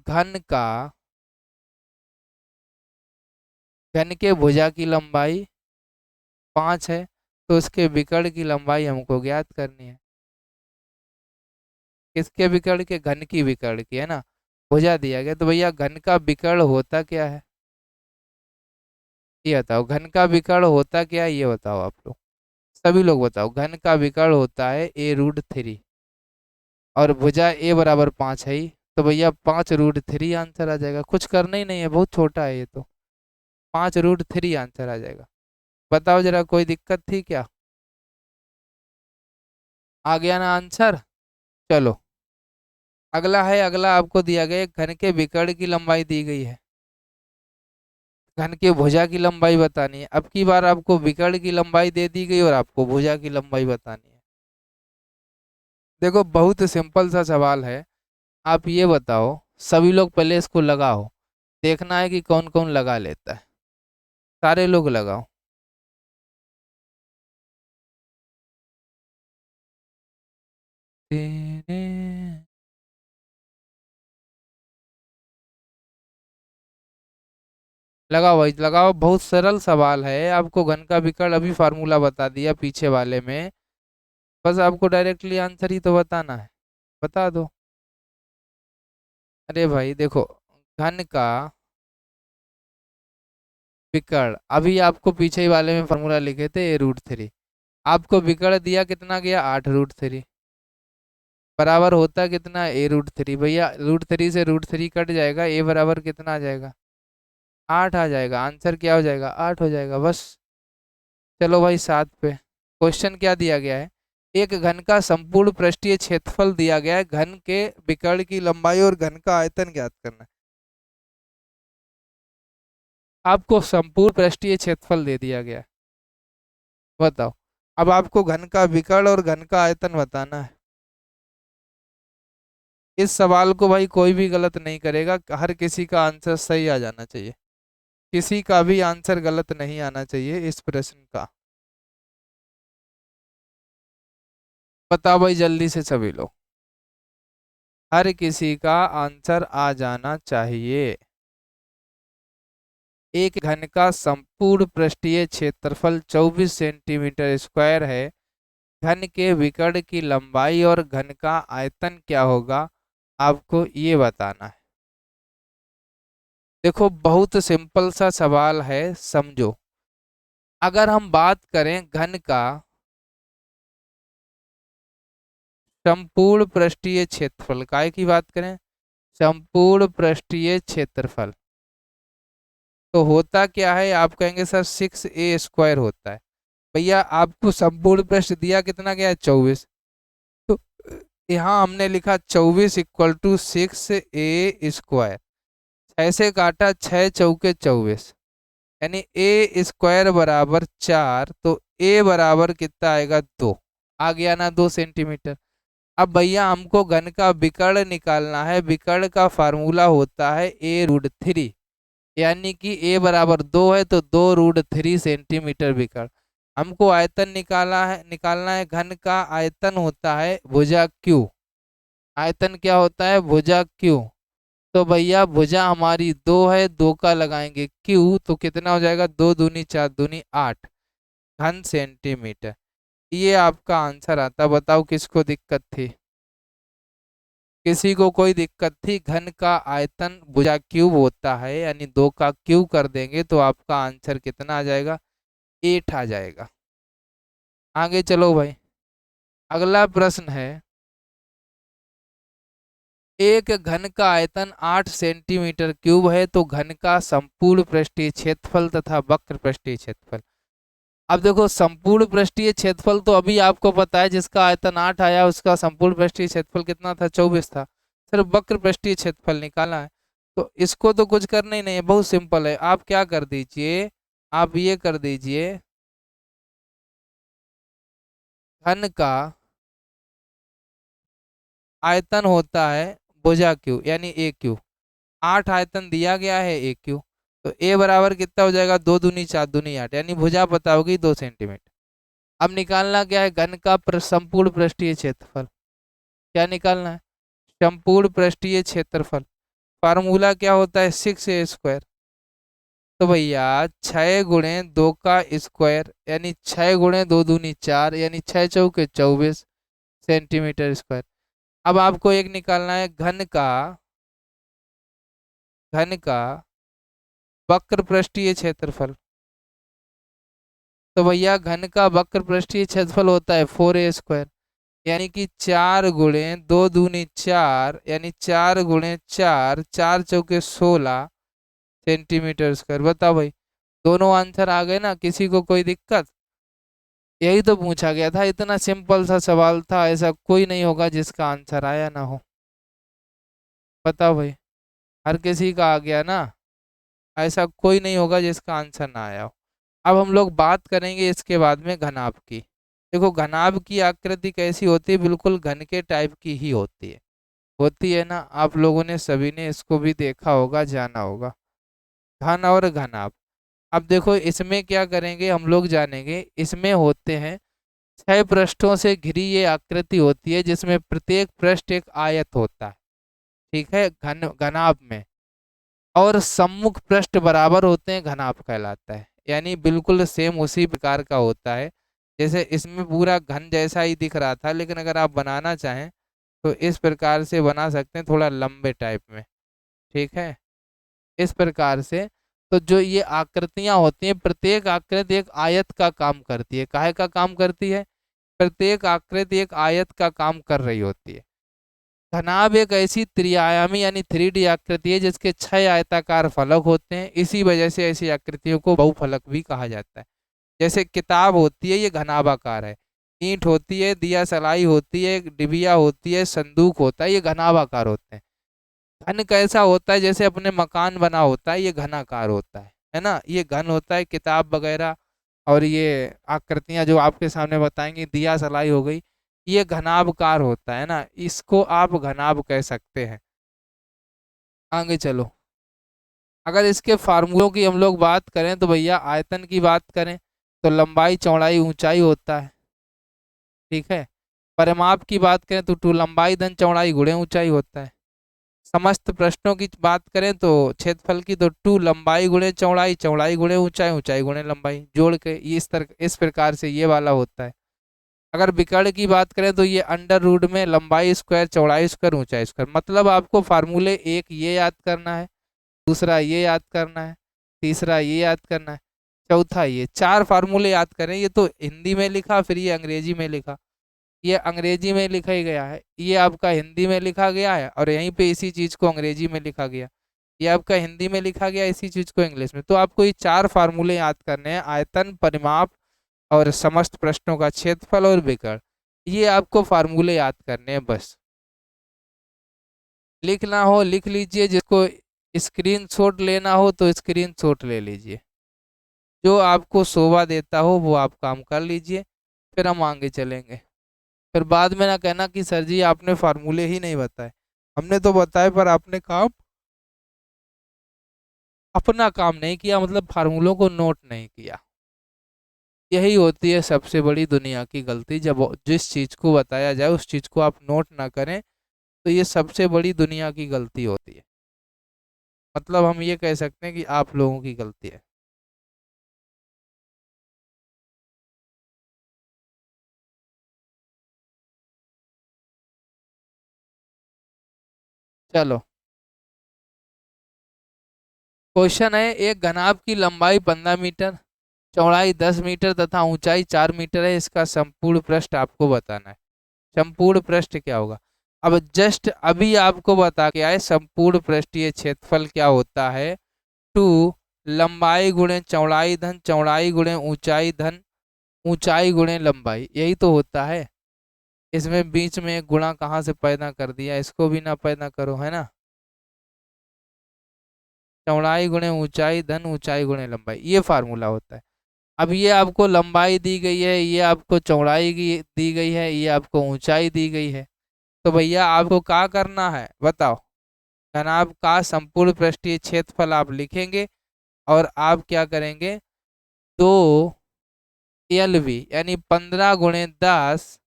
घन के भुजा की लंबाई 5 है तो उसके विकर्ण की लंबाई हमको ज्ञात करनी है। किसके विकर्ण के? घन की विकर्ण की, है ना। भुजा दिया गया, तो भैया घन का विकर्ण होता क्या है, ये बताओ। घन का विकर्ण होता क्या है, ये बताओ आप लोग, सभी लोग बताओ। घन का विकर्ण होता है a√3, और भुजा a बराबर 5 है ही, तो भैया 5√3 आंसर आ जाएगा। कुछ करना ही नहीं है, बहुत छोटा है ये तो। 5√3 आंसर आ जाएगा। बताओ जरा, कोई दिक्कत थी क्या? आ गया ना आंसर? चलो, अगला है। अगला आपको दिया गया है, घन के विकर्ण की लंबाई दी गई है, घन के भुजा की लंबाई बतानी है। अब की बार आपको विकर्ण की लंबाई दे दी गई और आपको भुजा की लंबाई बतानी है। देखो, बहुत सिंपल सा सवाल है। आप ये बताओ, सभी लोग पहले इसको लगाओ, देखना है कि कौन कौन लगा लेता है। सारे लोग लगाओ। लगाओ भाई लगाओ, बहुत सरल सवाल है। आपको घन का विकर्ण अभी फार्मूला बता दिया पीछे वाले में, बस आपको डायरेक्टली आंसर ही तो बताना है। बता दो। अरे भाई देखो, घन का विकर्ण अभी आपको पीछे ही वाले में फॉर्मूला लिखे थे a√3। आपको विकर्ण दिया कितना गया, 8√3, बराबर होता कितना, a√3। भैया √3 से √3 कट जाएगा, a बराबर कितना आ जाएगा, 8 आ जाएगा। आंसर क्या हो जाएगा, 8 हो जाएगा बस। चलो भाई 7 पे। क्वेश्चन क्या दिया गया है, एक घन का संपूर्ण पृष्ठीय क्षेत्रफल दिया गया है, घन के विकर्ण की लंबाई और घन का आयतन ज्ञात करना है। आपको संपूर्ण पृष्ठीय क्षेत्रफल दे दिया गया है, बताओ। अब आपको घन का विकर्ण और घन का आयतन बताना है। इस सवाल को भाई कोई भी गलत नहीं करेगा, हर किसी का आंसर सही आ जाना चाहिए। किसी का भी आंसर गलत नहीं आना चाहिए इस प्रश्न का। बताओ भाई जल्दी से सभी लोग, हर किसी का आंसर आ जाना चाहिए। एक घन का संपूर्ण पृष्ठीय क्षेत्रफल 24 सेंटीमीटर स्क्वायर है, घन के विकर्ण की लंबाई और घन का आयतन क्या होगा, आपको ये बताना है। देखो, बहुत सिंपल सा सवाल है, समझो। अगर हम बात करें घन का संपूर्ण पृष्ठीय क्षेत्रफल, काय की बात करें, संपूर्ण पृष्ठीय क्षेत्रफल, तो होता क्या है, आप कहेंगे सर 6a² होता है। भैया आपको संपूर्ण पृष्ठ दिया कितना गया है, 24, तो यहाँ हमने लिखा 24 = 6a²। 6 से काटा, 6 × 4 = 24, यानी a² बराबर 4, तो a बराबर कितना आएगा, 2। आ गया ना 2 सेंटीमीटर। अब भैया हमको घन का विकर्ण निकालना है, विकर्ण का फार्मूला होता है a√3, यानी कि a बराबर 2 है, तो 2√3 सेंटीमीटर विकर्ण। हमको आयतन निकालना है, घन का आयतन होता है भुजा q। आयतन क्या होता है, भुजा q। तो भैया भुजा हमारी 2 है, 2 का लगाएंगे q, तो कितना हो जाएगा, 2 दूनी 4 दूनी 8 घन सेंटीमीटर। ये आपका आंसर आता। बताओ किसको दिक्कत थी, किसी को कोई दिक्कत थी? घन का आयतन भुजा क्यूब होता है, यानी 2 का क्यूब कर देंगे तो आपका आंसर कितना आ जाएगा, 8 आ जाएगा। आगे चलो भाई, अगला प्रश्न है, एक घन का आयतन 8 सेंटीमीटर क्यूब है, तो घन का संपूर्ण पृष्ठीय क्षेत्रफल तथा वक्र पृष्ठीय क्षेत्रफल। अब देखो, संपूर्ण पृष्ठीय क्षेत्रफल तो अभी आपको पता है, जिसका आयतन 8 आया उसका संपूर्ण पृष्ठीय क्षेत्रफल कितना था, 24 था। सिर्फ वक्र पृष्ठीय क्षेत्रफल निकालना है, तो इसको तो कुछ करना ही नहीं है, बहुत सिंपल है। आप क्या कर दीजिए, आप ये कर दीजिए, घन का आयतन होता है भुजा क्यू, यानी ए क्यू। 8 आयतन दिया गया है ए क्यू, तो ए बराबर कितना हो जाएगा, 2 दूनी 4 दूनी 8, यानी भुजा पता होगी 2 सेंटीमीटर। अब निकालना क्या है, घन का संपूर्ण पृष्ठीय क्षेत्रफल। क्या निकालना है, संपूर्ण पृष्ठीय क्षेत्रफल। फार्मूला क्या होता है, 6a²। तो भैया 6 × 2 का स्क्वायर यानी 6 × 2 × 2 = 4 यानी 6 × 4 = 24 सेंटीमीटर स्क्वायर। अब आपको एक निकालना है घन का वक्र पृष्ठीय क्षेत्रफल। तो भैया घन का वक्र पृष्ठीय क्षेत्रफल होता है 4a² यानी कि 4 × 2 × 4 यानी 4 × 4, 4 × 4 = 16 सेंटीमीटर स्क्वायर। बताओ भाई, दोनों आंसर आ गए ना? किसी को कोई दिक्कत? यही तो पूछा गया था, इतना सिंपल सा सवाल था, ऐसा कोई नहीं होगा जिसका आंसर आया ना हो। बताओ भाई, हर किसी का आ गया ना? ऐसा कोई नहीं होगा जिसका आंसर ना आया हो। अब हम लोग बात करेंगे इसके बाद में घनाभ की। देखो घनाभ की आकृति कैसी होती है, बिल्कुल घन के टाइप की ही होती है ना? आप लोगों ने सभी ने इसको भी देखा होगा, जाना होगा, घन और घनाभ। अब देखो इसमें क्या करेंगे हम लोग जानेंगे। इसमें होते हैं 6 पृष्ठों से घिरी ये आकृति होती है जिसमें प्रत्येक पृष्ठ एक आयत होता है, ठीक है, घनाभ में। और सम्मुख पृष्ठ बराबर होते हैं, घनाभ कहलाता है। यानी बिल्कुल सेम उसी प्रकार का होता है। जैसे इसमें पूरा घन जैसा ही दिख रहा था, लेकिन अगर आप बनाना चाहें तो इस प्रकार से बना सकते हैं, थोड़ा लंबे टाइप में, ठीक है, इस प्रकार से। तो जो ये आकृतियां होती हैं, प्रत्येक आकृति एक आयत का काम करती है। काहे का काम करती है? प्रत्येक आकृति एक आयत का काम कर रही होती है। घनाभ एक ऐसी त्रिआयामी यानी 3D आकृति है जिसके 6 आयताकार फलक होते हैं। इसी वजह से ऐसी आकृतियों को बहुफलक भी कहा जाता है। जैसे किताब होती है, ये घनाभाकार है। ईंट होती है, दिया सलाई होती है, डिबिया होती है, संदूक होता है, ये घनाभाकार होते हैं। घन कैसा होता है? जैसे अपने मकान बना होता है, ये घनाकार होता है ना? ये घन होता है, किताब वगैरह और ये आकृतियां जो आपके सामने बताएंगे, दिया सलाई हो गई, ये घनाभकार होता है ना? इसको आप घनाभ कह सकते हैं। आगे चलो, अगर इसके फार्मूलों की हम लोग बात करें तो भैया आयतन की बात करें तो लंबाई चौड़ाई ऊंचाई होता है, ठीक है। परिमाप की बात करें तो 2 लंबाई धन चौड़ाई गुणे ऊंचाई होता है। समस्त प्रश्नों की बात करें तो क्षेत्रफल की तो 2 लंबाई गुणे चौड़ाई, चौड़ाई गुणे ऊंचाई, ऊंचाई गुणे लंबाई, जोड़ के ये इस प्रकार से ये वाला होता है। अगर विकर्ण की बात करें तो ये अंडर रूट में लंबाई स्क्वायर, चौड़ाई स्क्वायर, ऊंचाई स्क्वायर। मतलब आपको फार्मूले एक ये याद करना है, दूसरा ये याद करना है, तीसरा ये याद करना है, चौथा ये, 4 फार्मूले याद करें। ये तो हिंदी में लिखा, फिर ये अंग्रेजी में लिखा, ये अंग्रेजी में लिखा ही गया है, ये आपका हिंदी में लिखा गया है, और यहीं पे इसी चीज को अंग्रेजी में लिखा गया। ये आपका हिंदी में लिखा गया, इसी चीज को इंग्लिश में। तो आपको ये 4 फार्मूले याद करने हैं, आयतन, परिमाप और समस्त प्रश्नों का क्षेत्रफल और विकर्ण। ये आपको फार्मूले याद करने हैं बस। लिखना हो लिख लीजिए, जिसको स्क्रीनशॉट लेना हो तो स्क्रीनशॉट ले लीजिए, जो आपको शोभा देता हो वो आप काम कर लीजिए, फिर हम आगे चलेंगे। फिर बाद में ना कहना कि सर जी आपने फार्मूले ही नहीं बताए। हमने तो बताए पर आपने अपना काम नहीं किया, मतलब फार्मूलों को नोट नहीं किया। यही होती है सबसे बड़ी दुनिया की गलती, जब जिस चीज को बताया जाए उस चीज को आप नोट ना करें, तो ये सबसे बड़ी दुनिया की गलती होती है। मतलब हम ये कह सकते हैं कि आप लोगों की गलती है। चलो, क्वेश्चन है, एक घनाभ की लंबाई 15 मीटर, चौड़ाई 10 मीटर तथा ऊंचाई 4 मीटर है। इसका संपूर्ण पृष्ठ आपको बताना है। संपूर्ण पृष्ठ क्या होगा? अब जस्ट अभी आपको बता के आए, संपूर्ण पृष्ठीय क्षेत्रफल क्या होता है? 2 लंबाई गुणे चौड़ाई धन चौड़ाई गुणे ऊंचाई धन ऊंचाई गुणे लंबाई, यही तो होता है। इसमें बीच में एक गुणा कहाँ से पैदा कर दिया? इसको भी ना पैदा करो, है ना? चौड़ाई गुणे ऊंचाई धन ऊंचाई गुणे लंबाई, ये फार्मूला होता है। अब ये आपको लंबाई दी गई है, ये आपको चौड़ाई की दी गई है, ये आपको ऊंचाई दी गई है। तो भैया आपको क्या करना है बताओ? घनाभ का संपूर्ण पृष्ठीय क्षेत्रफल आप लिखेंगे, और आप क्या करेंगे? 2 LV यानी 15 × 10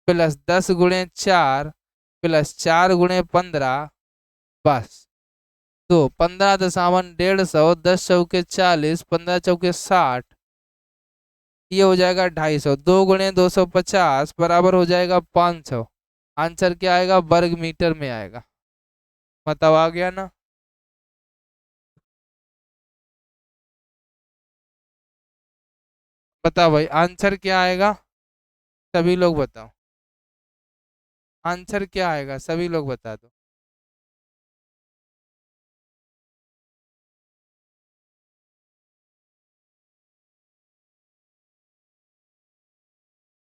प्लस 10 × 4 प्लस 4 × 15, बस दो, 15.150, 10 चौके 40, 15 चौके 60, ये हो जाएगा 250। 2 × 250 बराबर हो जाएगा 500। आंसर क्या आएगा? वर्ग मीटर में आएगा। बताओ, आ गया ना? बताओ भाई, आंसर क्या आएगा? सभी लोग बताओ, आंसर क्या आएगा? सभी लोग बता दो।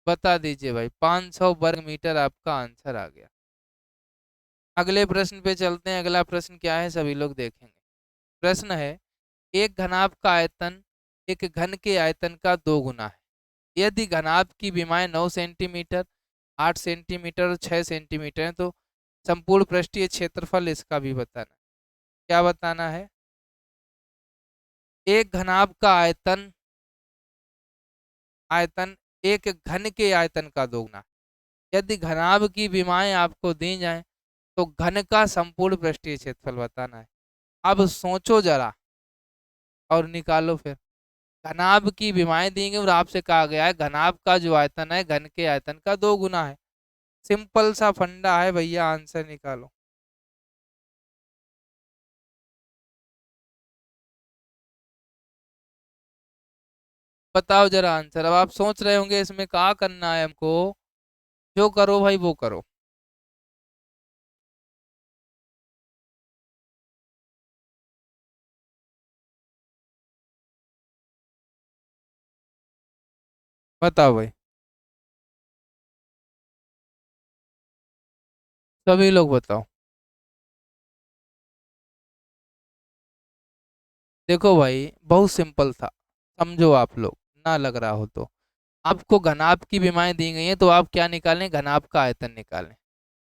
बता दीजिए भाई, 500 वर्ग मीटर आपका आंसर आ गया। अगले प्रश्न पे चलते हैं। अगला प्रश्न क्या है, सभी लोग देखेंगे। प्रश्न है, एक घनाभ का आयतन एक घन के आयतन का 2 गुना है। यदि घनाभ की विमाएं 9 सेंटीमीटर, 8 सेंटीमीटर और 6 सेंटीमीटर है, तो संपूर्ण पृष्ठीय क्षेत्रफल इसका भी बताना है। क्या बताना है? एक घनाभ का आयतन आयतन एक घन के आयतन का 2 गुना है। यदि घनाभ की विमाएं आपको दी जाएं, तो घन का संपूर्ण पृष्ठीय क्षेत्रफल बताना है। अब सोचो जरा और निकालो फिर। घनाभ की विमाएं दी गई और आपसे कहा गया है घनाभ का जो आयतन है घन के आयतन का 2 गुना है। सिंपल सा फंडा है भैया, आंसर निकालो। बताओ जरा आंसर। अब आप सोच रहे होंगे इसमें क्या करना है हमको। जो करो भाई वो करो। बताओ भाई, सभी लोग बताओ। देखो भाई, बहुत सिंपल था। समझो आप लोग, ना लग रहा हो तो। आपको घनाभ की विमाएं दी गई हैं, तो आप क्या निकालें? घनाभ का आयतन निकालें।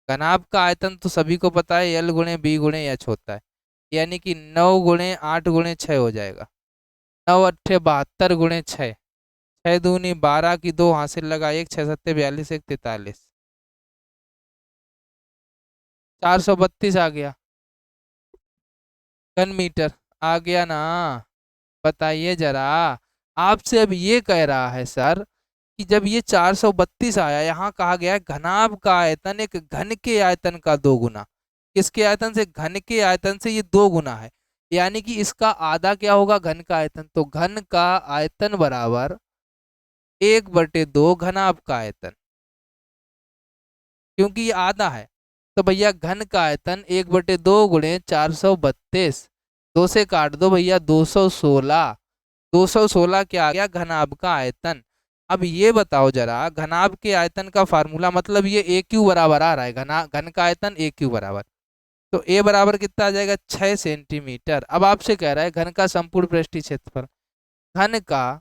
घनाभ का आयतन तो सभी को पता है, एल गुणे बी गुणे एच होता है। यानी कि 9 × 8 × 6 हो जाएगा। 9 × 8 = 72 × 6। 6 दूनी 12 की 2 हासिल लगा 1, 6 × 7 = 42, 1 43। 432 आ गया घन मीटर। आ गया ना? बताइए जरा। आपसे अब ये कह रहा है सर कि जब ये 432 आया, यहाँ कहा गया है घनाभ का आयतन एक घन के आयतन का 2 गुना। किसके आयतन से? घन के आयतन से ये 2 गुना है। यानी कि इसका आधा क्या होगा? घन का आयतन। तो घन का आयतन बराबर 1/2 घनाभ का आयतन, क्योंकि ये आधा है। तो भैया घन का आयतन 1/2 गुणे 432, 2 से काट दो भैया, 216। 216 क्या आ गया? घनाभ का आयतन। अब ये बताओ जरा, घनाभ के आयतन का फार्मूला, मतलब ये ए क्यू बराबर आ रहा है, घन का आयतन ए क्यू बराबर। तो ए बराबर कितना आ जाएगा? 6 सेंटीमीटर। अब आपसे कह रहा है घन का संपूर्ण पृष्ठीय क्षेत्रफल। घन का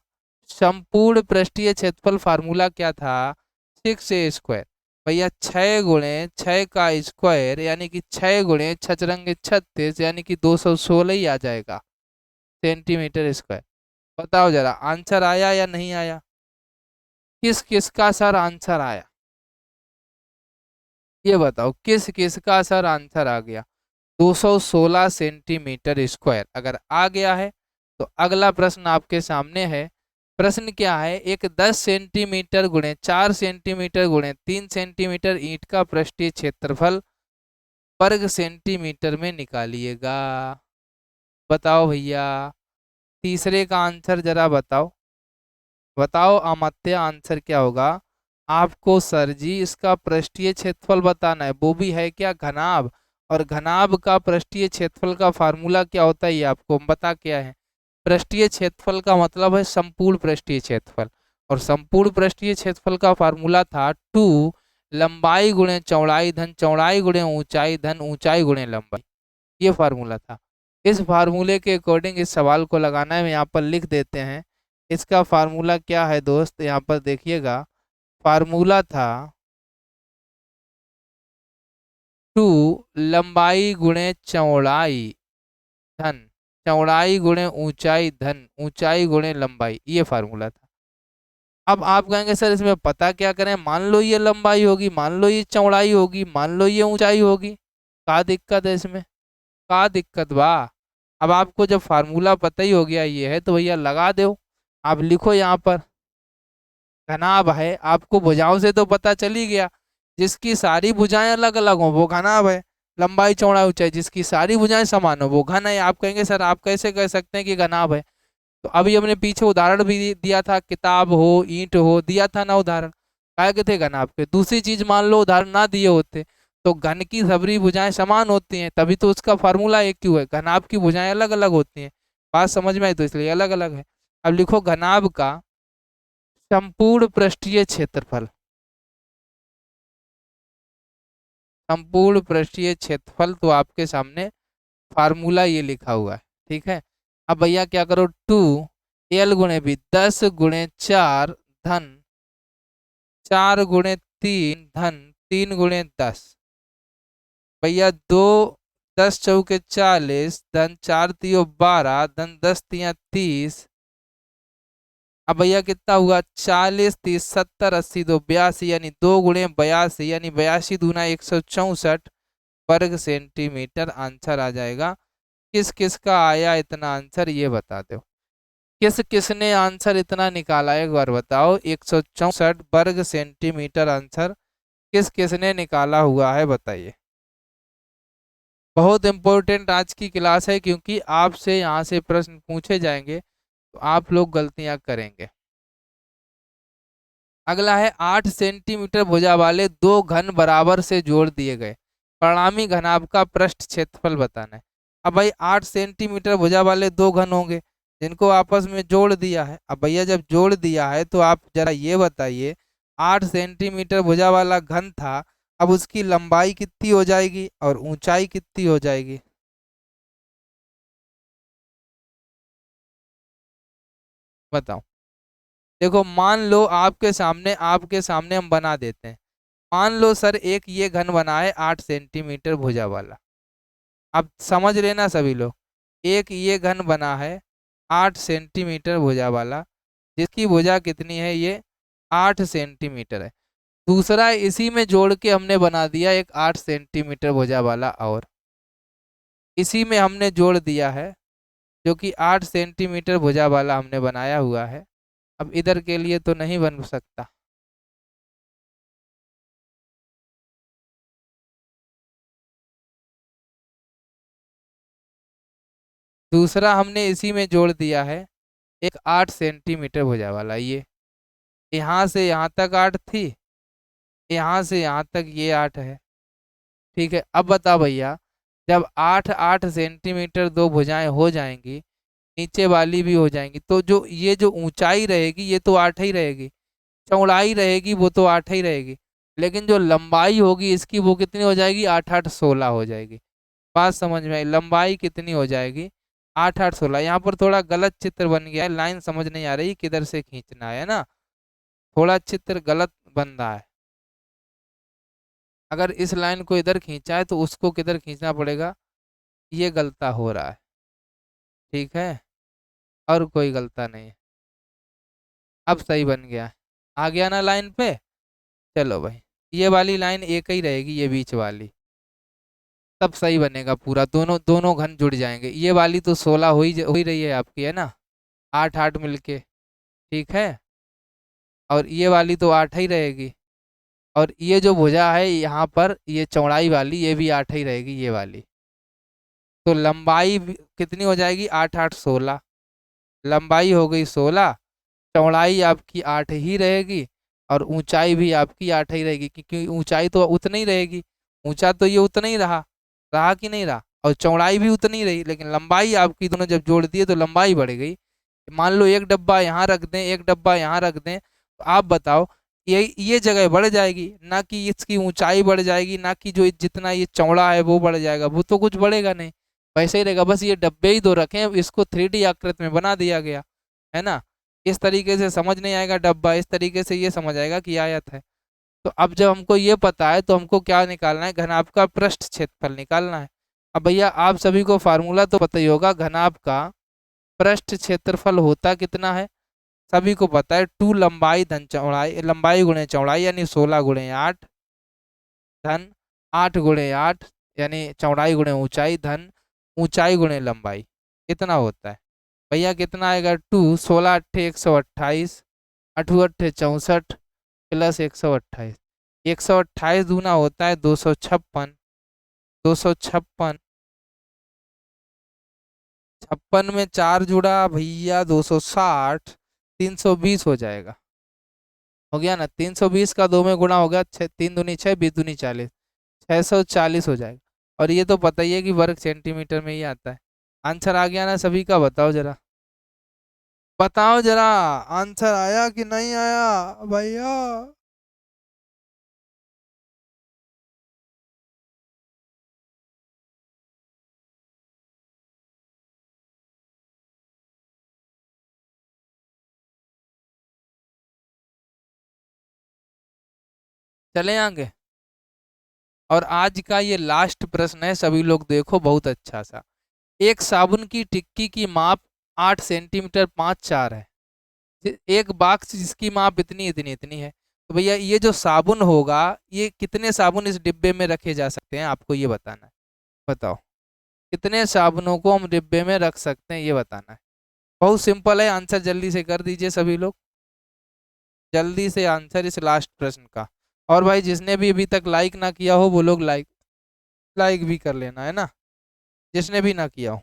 संपूर्ण पृष्ठीय क्षेत्रफल फार्मूला क्या था? 6a² भैया। 6 × 6 का स्क्वायर यानी कि 6 × 6 × 36 यानी कि 216 ही आ जाएगा सेंटीमीटर स्क्वायर। बताओ जरा, आंसर आया या नहीं आया? किस किस का सर आंसर आया? ये बताओ, किस किस का सर आंसर आ गया? 216 सेंटीमीटर स्क्वायर अगर आ गया है, तो अगला प्रश्न आपके सामने है। प्रश्न क्या है? एक 10 सेंटीमीटर गुणे 4 सेंटीमीटर गुणे 3 सेंटीमीटर ईंट का पृष्ठीय क्षेत्रफल वर्ग सेंटीमीटर में निकालिएगा। बताओ भैया, तीसरे का आंसर जरा बताओ। बताओ अमात्य, आंसर क्या होगा? आपको सर जी इसका पृष्ठीय क्षेत्रफल बताना है, वो भी है क्या? घनाभ। और घनाभ का पृष्ठीय क्षेत्रफल का फार्मूला क्या होता है ये आपको हम बता क्या है। पृष्ठीय क्षेत्रफल का मतलब है संपूर्ण पृष्ठीय क्षेत्रफल। और संपूर्ण पृष्ठीय क्षेत्रफल का फार्मूला था 2 लंबाई गुणे चौड़ाई धन चौड़ाई गुणे ऊंचाई धन ऊंचाई गुणे लंबाई। ये फार्मूला था। इस फार्मूले के अकॉर्डिंग इस सवाल को लगाना है, यहाँ पर लिख देते हैं। इसका फार्मूला क्या है दोस्त, यहाँ पर देखिएगा। फार्मूला था 2 लंबाई गुणे चौड़ाई धन चौड़ाई गुणे ऊंचाई धन ऊंचाई गुणे लंबाई, ये फार्मूला था। अब आप कहेंगे सर इसमें पता क्या करें? मान लो ये लंबाई होगी, मान लो ये चौड़ाई होगी, मान लो ये ऊंचाई होगी, क्या दिक्कत है इसमें? का दिक्कत बा। अब आपको जब फार्मूला पता ही हो गया ये है तो भैया लगा दो। आप लिखो यहाँ पर घनाभ है, आपको भुजाओं से तो पता चल ही गया, जिसकी सारी भुजाएं अलग अलग हो वो घनाभ है। लंबाई चौड़ाई ऊंचाई जिसकी सारी भुजाएं समान हो वो घन है। आप कहेंगे सर आप कैसे कह सकते हैं कि घनाभ है। तो अभी हमने पीछे उदाहरण भी दिया था, किताब हो ईंट हो, दिया था ना उदाहरण, काय के थे घनाभ के। दूसरी चीज मान लो उदाहरण ना दिए होते तो घन की सबरी भुजाएं समान होती हैं, तभी तो उसका फार्मूला एक क्यों है। घनाभ की भुजाएं अलग अलग होती हैं, बात समझ में आई, तो इसलिए अलग अलग है। अब लिखो घनाभ का संपूर्ण पृष्ठीय क्षेत्रफल, संपूर्ण पृष्ठीय क्षेत्रफल तो आपके सामने फार्मूला ये लिखा हुआ है, ठीक है। अब भैया क्या करो, 2 L × B 10 × 4 धन 4 × 3 धन 3 × 10। भैया 2 10 × 4 = 40 धन 4 × 3 = 12 धन 10 × 3 = 30। अब भैया कितना हुआ, 40 30 70 80 2 82, यानी 2 × 82 यानी 82 दूना 164 वर्ग सेंटीमीटर आंसर आ जाएगा। किस किस का आया इतना आंसर ये बता दो, किस किसने आंसर इतना निकाला एक बार बताओ। 164 वर्ग सेंटीमीटर आंसर किस किसने निकाला हुआ है बताइए। बहुत इंपॉर्टेंट आज की क्लास है, क्योंकि आपसे यहाँ से प्रश्न पूछे जाएंगे तो आप लोग गलतियां करेंगे। अगला है 8 सेंटीमीटर भुजा वाले दो घन बराबर से जोड़ दिए गए, परिणामी घनाभ का पृष्ठ क्षेत्रफल बताना है। अब भाई 8 सेंटीमीटर भुजा वाले दो घन होंगे जिनको आपस में जोड़ दिया है। अब भैया जब जोड़ दिया है तो आप जरा ये बताइए, 8 सेंटीमीटर भुजा वाला घन था, अब उसकी लंबाई कितनी हो जाएगी और ऊंचाई कितनी हो जाएगी, बताओ। देखो मान लो आपके सामने हम बना देते हैं। मान लो सर एक ये घन बना है 8 सेंटीमीटर भुजा वाला। अब समझ लेना सभी लोग, एक ये घन बना है 8 सेंटीमीटर भुजा वाला, जिसकी भुजा कितनी है, ये 8 सेंटीमीटर है। दूसरा इसी में जोड़ के हमने बना दिया एक 8 सेंटीमीटर भुजा वाला, और इसी में हमने जोड़ दिया है जो कि 8 सेंटीमीटर भुजा वाला हमने बनाया हुआ है। अब इधर के लिए तो नहीं बन सकता। दूसरा हमने इसी में जोड़ दिया है एक 8 सेंटीमीटर भुजा वाला, ये यहाँ से यहाँ तक 8 थी, यहाँ से यहाँ तक ये 8 है, ठीक है। अब बता भैया, जब 8 8 सेंटीमीटर दो भुजाएं हो जाएंगी, नीचे वाली भी हो जाएंगी, तो जो ये जो ऊंचाई रहेगी ये तो 8 ही रहेगी, चौड़ाई रहेगी वो तो 8 ही रहेगी, लेकिन जो लंबाई होगी इसकी वो कितनी हो जाएगी, 8 8 16 हो जाएगी। बात समझ में आई, लंबाई कितनी हो जाएगी, 8 8 16। यहाँ पर थोड़ा गलत चित्र बन गया है, लाइन समझ नहीं आ रही किधर से खींचना है ना, थोड़ा चित्र गलत बन रहा है। अगर इस लाइन को इधर खींचा है तो उसको किधर खींचना पड़ेगा, ये गलता हो रहा है, ठीक है, और कोई गलता नहीं है। अब सही बन गया है, आ गया ना लाइन पे। चलो भाई, ये वाली लाइन एक ही रहेगी, ये बीच वाली, तब सही बनेगा पूरा, दोनों दोनों घन जुड़ जाएंगे। ये वाली तो 16 हो ही रही है आपकी, है ना, 8 8 मिलके, ठीक है, और ये वाली तो 8 ही रहेगी, और ये जो भुजा है यहाँ पर ये चौड़ाई वाली ये भी 8 ही रहेगी ये वाली। तो लंबाई कितनी हो जाएगी, 8 8 16, लंबाई हो गई 16, चौड़ाई आपकी 8 ही रहेगी, और ऊंचाई भी आपकी 8 ही रहेगी, क्योंकि ऊंचाई तो उतनी ही रहेगी, ऊंचा तो ये उतना ही रहा, रहा कि नहीं रहा, और चौड़ाई भी उतनी ही रही, लेकिन लंबाई आपकी दोनों जब जोड़ दिए तो लंबाई बढ़ गई। मान लो एक डब्बा यहाँ रख दें, एक डब्बा यहाँ रख दें, तो आप बताओ ये जगह बढ़ जाएगी ना कि इसकी ऊंचाई बढ़ जाएगी, ना कि जो जितना ये चौड़ा है वो बढ़ जाएगा, वो तो कुछ बढ़ेगा नहीं, वैसे ही रहेगा। बस ये डब्बे ही दो रखे हैं, इसको 3D आकृति में बना दिया गया है ना। इस तरीके से समझ नहीं आएगा डब्बा, इस तरीके से ये समझ आएगा कि आयत है। तो अब जब हमको ये पता है तो हमको क्या निकालना है, घनाभ का पृष्ठ क्षेत्रफल निकालना है। अब भैया आप सभी को फार्मूला तो पता ही होगा, घनाभ का पृष्ठ क्षेत्रफल होता कितना है, सभी को पता है, 2 लंबाई धन चौड़ाई, लंबाई गुणे चौड़ाई यानी 16 × 8 धन 8 × 8 यानी चौड़ाई गुणे ऊंचाई धन ऊंचाई गुणे लंबाई कितना होता है भैया? कितना आएगा? 2, 16 × 8 = 128, 8 × 8 = 64 प्लस 128। 128 दूना होता है 256। 256, 56 में 4 जुड़ा भैया 260, 320 हो जाएगा। हो गया ना? 320 का 2 में गुणा हो गया, 3 दूनी 6, 20 दूनी 40, 640 हो जाएगा। और ये तो पता ही है कि वर्ग सेंटीमीटर में ही आता है। आंसर आ गया ना सभी का? बताओ जरा, बताओ जरा, आंसर आया कि नहीं आया भैया? चले आगे। और आज का ये लास्ट प्रश्न है, सभी लोग देखो, बहुत अच्छा सा। एक साबुन की टिक्की की माप 8 सेंटीमीटर 5/4 है। एक बॉक्स जिसकी माप इतनी इतनी इतनी है। तो भैया ये जो साबुन होगा, ये कितने साबुन इस डिब्बे में रखे जा सकते हैं, आपको ये बताना है। बताओ कितने साबुनों को हम डिब्बे में रख सकते हैं, ये बताना है। बहुत सिंपल है, आंसर जल्दी से कर दीजिए सभी लोग, जल्दी से आंसर इस लास्ट प्रश्न का। और भाई जिसने भी अभी तक लाइक ना किया हो वो लोग लाइक लाइक भी कर लेना है ना, जिसने भी ना किया हो।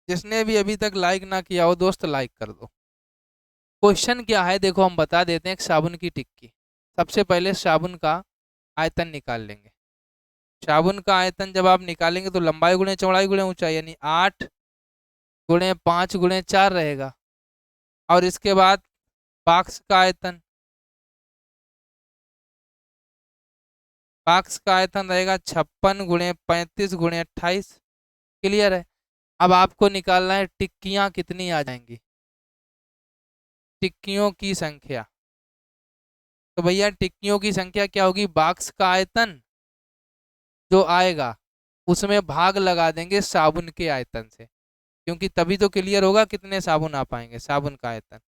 जिसने भी अभी तक लाइक ना किया हो दोस्त, लाइक कर दो। क्वेश्चन क्या है देखो, हम बता देते हैं। एक साबुन की टिक्की, सबसे पहले साबुन का आयतन निकाल लेंगे। साबुन का आयतन जब आप निकालेंगे तो लंबाई गुणे चौड़ाई गुणे ऊंचाई, यानी 8 × 5 × 4 रहेगा। और इसके बाद बॉक्स का आयतन, बॉक्स का आयतन रहेगा 56 × 35 × 28। क्लियर है? अब आपको निकालना है टिक्कियां कितनी आ जाएंगी, टिक्कियों की संख्या। तो भैया टिक्कियों की संख्या क्या होगी? बॉक्स का आयतन जो आएगा उसमें भाग लगा देंगे साबुन के आयतन से, क्योंकि तभी तो क्लियर होगा कितने साबुन आ पाएंगे, साबुन का आयतन।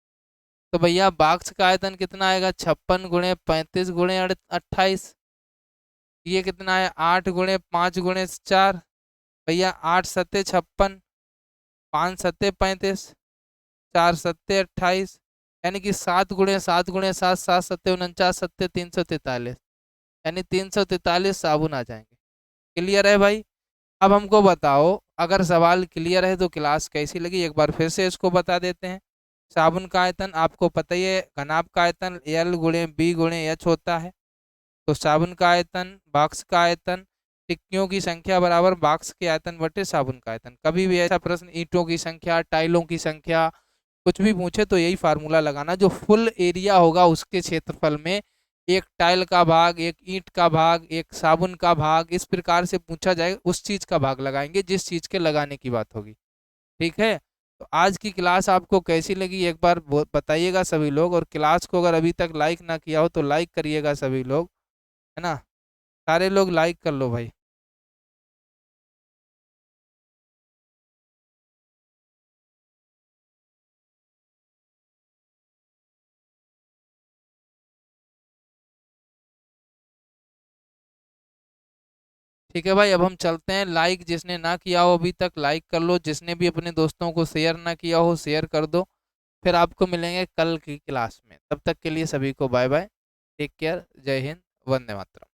तो भैया बॉक्स का आयतन कितना आएगा? 56 × 35 × 28। ये कितना है? 8 × 5 × 4। भैया 8 × 7 = 56, 5 × 7 = 35, 4 × 7 = 28, यानी कि 7 × 7 × 7, 7 × 7 = 49, 7 × 343, यानी 343 साबुन आ जाएंगे। क्लियर है भाई? अब हमको बताओ, अगर सवाल क्लियर है तो क्लास कैसी लगी, एक बार फिर से इसको बता देते हैं। साबुन का आयतन आपको पता ही है, घनाभ का आयतन L × B × H होता है। तो साबुन का आयतन, बॉक्स का आयतन, टिक्कियों की संख्या बराबर बॉक्स के आयतन बटे साबुन का आयतन। कभी भी ऐसा प्रश्न ईंटों की संख्या, टाइलों की संख्या, कुछ भी पूछे तो यही फार्मूला लगाना, जो फुल एरिया होगा उसके क्षेत्रफल में एक टाइल का भाग, एक ईंट का भाग, एक साबुन का भाग, इस प्रकार से पूछा जाए उस चीज का भाग लगाएंगे जिस चीज के लगाने की बात होगी। ठीक है? तो आज की क्लास आपको कैसी लगी एक बार बताइएगा सभी लोग। और क्लास को अगर अभी तक लाइक ना किया हो तो लाइक करिएगा सभी लोग, है ना? सारे लोग लाइक कर लो भाई। ठीक है भाई, अब हम चलते हैं। लाइक जिसने ना किया हो अभी तक लाइक कर लो, जिसने भी अपने दोस्तों को शेयर ना किया हो शेयर कर दो। फिर आपको मिलेंगे कल की क्लास में, तब तक के लिए सभी को बाय बाय, टेक केयर, जय हिंद, वंदे मातरम।